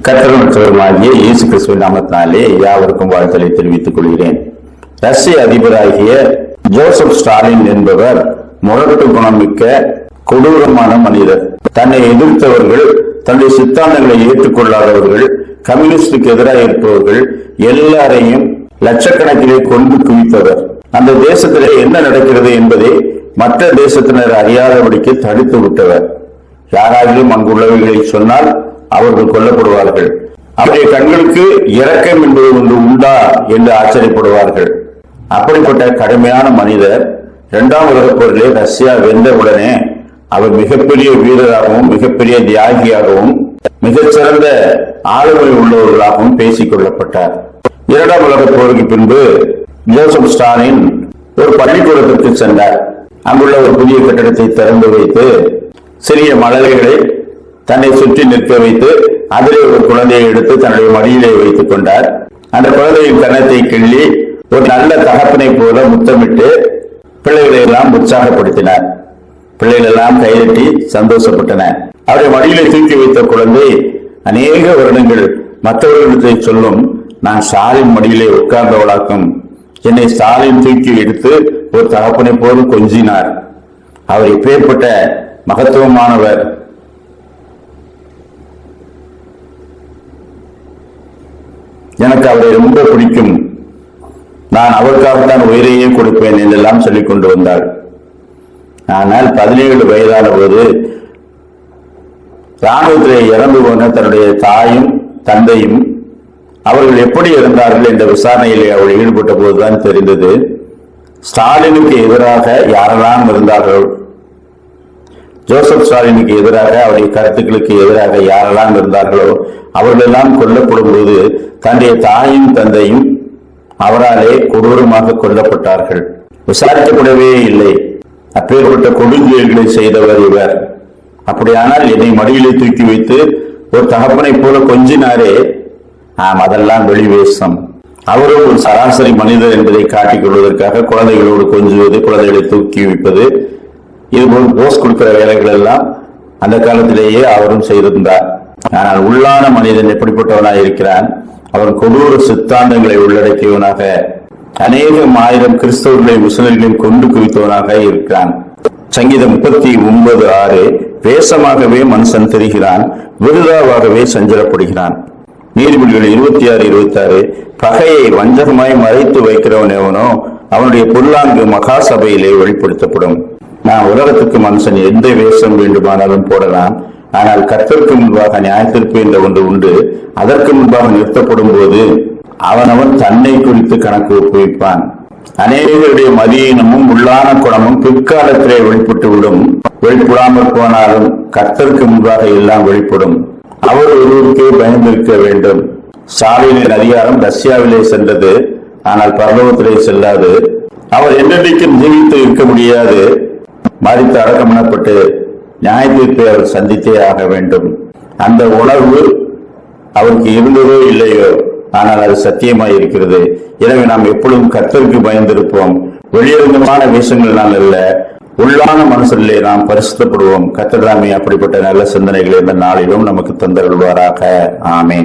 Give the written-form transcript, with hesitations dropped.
கர்த்தருமாகிய இயேசு கிறிஸ்துவின் நாமத்தினாலே யாவருக்கும் வாழ்த்தலை தெரிவித்துக் கொள்கிறேன். ரஷ்ய அதிபராகிய ஜோசப் ஸ்டாலின் என்பவர் முரட்டு குணமிக்க கொடூரமான மனிதர். தன்னை எதிர்த்தவர்கள், தன்னுடைய சித்தாந்தங்களை ஏற்றுக்கொள்ளாதவர்கள், கம்யூனிஸ்டுக்கு எதிராக இருப்பவர்கள் எல்லாரையும் லட்சக்கணக்கிலே கொண்டு குவித்தவர். அந்த தேசத்திலே என்ன நடக்கிறது என்பதை மற்ற தேசத்தினர் அறியாதபடிக்கு தடுத்து விட்டவர். யாராலும் அங்குள்ளவர்களை சொன்னால் அவர்கள் கொல்லப்படுவார்கள். அவருடைய கண்களுக்கு இரக்கம் என்பது ஒன்று உண்டா என்று ஆச்சரியப்படுவார்கள். அப்படிப்பட்ட கடுமையான மனிதர் 2ஆம் உலகப் போரிலே ரஷ்யா வென்றவுடனே அவர் மிகப்பெரிய வீரராகவும் மிகப்பெரிய தியாகியாகவும் மிகச்சிறந்த ஆளுமை உள்ளவர்களாகவும் பேசிக் கொள்ளப்பட்டார். 2ஆம் உலகப் போருக்கு பின்பு ஜோசப் ஸ்டாலின் ஒரு பள்ளிக்கூடத்திற்கு சென்றார். அங்குள்ள ஒரு புதிய கட்டடத்தை திறந்து வைத்து சிறிய மழலைகளை தன்னை சுற்றி நிற்க வைத்து அதிலே ஒரு குழந்தையை எடுத்து தன்னுடைய மடியிலே வைத்துக் கொண்டார். அந்த குழந்தையின் கன்னத்தை கிள்ளி ஒரு நல்ல தகப்பனை போல முத்தமிட்டு பிள்ளைகளை எல்லாம் உற்சாகப்படுத்தினார். பிள்ளைகள் எல்லாம் கைதட்டி சந்தோஷப்பட்டன. அவருடைய மடியிலே தூக்கி வைத்த குழந்தை அநேக வருடங்கள் மற்றவர்களிடத்தை சொல்லும், நான் ஸ்டாலின் மடியிலே உட்கார்ந்தவளாக்கும், என்னை ஸ்டாலின் தூக்கி எடுத்து ஒரு தகப்பனை போல கொஞ்சினார், அவர் எப்பேற்பட்ட மகத்துவமானவர், எனக்கு அவரை ரொம்ப பிடிக்கும், நான் அவருக்காகத்தான் உயிரையே கொடுப்பேன் என்றெல்லாம் சொல்லிக் கொண்டு வந்தாள். ஆனால் 17 வயதான போது ராணுவத்திலே இறந்து போன தன்னுடைய தாயும் தந்தையும் அவர்கள் எப்படி இருந்தார்கள் என்ற விசாரணையிலே அவள் ஈடுபட்ட போதுதான் தெரிந்தது, ஸ்டாலினுக்கு எதிராக யாரெல்லாம் இருந்தார்கள், ஜோசப் ஸ்டாலினுக்கு எதிராக அவருடைய கருத்துக்களுக்கு எதிராக யாரெல்லாம் இருந்தார்களோ அவர்களெல்லாம் கொல்லப்படும் போது தன்னுடைய தாயும் தந்தையும் அவராலே கொடூரமாக கொல்லப்பட்டார்கள். விசாரிக்கப்படவே இல்லை. அப்பேற்பட்ட கொடுஞ்செயல்களை செய்தவர் இவர். அப்படியானால் என்னை மடியிலே தூக்கி வைத்து ஒரு தகப்பனை போல கொஞ்சினாரே, அதெல்லாம் வெளிவேசம். அவரும் ஒரு சராசரி மனிதர் என்பதை காட்டிக் கொள்வதற்காக குழந்தைகளோடு கொஞ்சுவது, குழந்தைகளை தூக்கி வைப்பது, இதுபோல் போஸ் கொடுக்கிற வேலைகள் எல்லாம் அந்த காலத்திலேயே அவரும் செய்திருந்தார். ஆனால் உள்ளான மனிதன் எப்படிப்பட்டவனாக இருக்கிறான், அவன் கொடூர சித்தாந்தங்களை உள்ளடக்கியவனாக அநேகம் ஆயிரம் கிறிஸ்தவர்களை முஸ்லிம்களையும் கொண்டு குவித்தவனாக இருக்கிறான். சங்கீதம் 39:6, வேஷமாகவே மனுஷன் தெரிகிறான், விருதாவாகவே சஞ்சலப்படுகிறான். நீதிமொழிகள் 26:26, பகையை வஞ்சகமாய் மறைத்து வைக்கிறவன் எவனோ அவனுடைய பொல்லாங்கு மகா சபையிலே வெளிப்படுத்தப்படும். நான் உலகத்துக்கு மனுஷன் எந்த வேஷம் வேண்டுமானாலும் போடலாம், ஆனால் கர்த்தருக்கு முன்பாக நியாயத்திற்கு என்ற ஒன்று உண்டு. அதற்கு முன்பாக நிறுத்தப்படும் போது அவனவன் தன்னை குறித்து கணக்கு ஒப்புவிப்பான். அநேகருடைய மதியினமும் உள்ளான குணமும் பிற்காலத்திலே வெளிப்பட்டுவிடும். வெளிப்படாமல் போனாலும் கர்த்தருக்கு முன்பாக எல்லாம் வெளிப்படும். அவர் ஒருவருக்கே பயந்திருக்க வேண்டும். ஸ்டாலினின் அதிகாரம் ரஷ்யாவிலே சென்றது, ஆனால் பரலோகத்திலே செல்லாது. அவர் என்றைக்கும் ஜீவித்து இருக்க முடியாது. மரித்து அடக்கம் பண்ணப்பட்டு நியாய தீர்ப்பை அவர் சந்தித்தே ஆக வேண்டும். அந்த உணர்வு அவருக்கு இருந்ததோ இல்லையோ, ஆனால் அது சத்தியமாய் இருக்கிறது. எனவே நாம் எப்பொழுதும் கர்த்தருக்கு பயந்திருப்போம். வெளியரங்கமான வேஷங்களால் அல்ல, உள்ளான மனசிலே நாம் பரிசுத்தப்படுவோம். கர்த்தர் தாமே அப்படிப்பட்ட நல்ல சிந்தனைகளை இந்த நாளிலும் நமக்கு தந்தருள்வாராக. ஆமென்.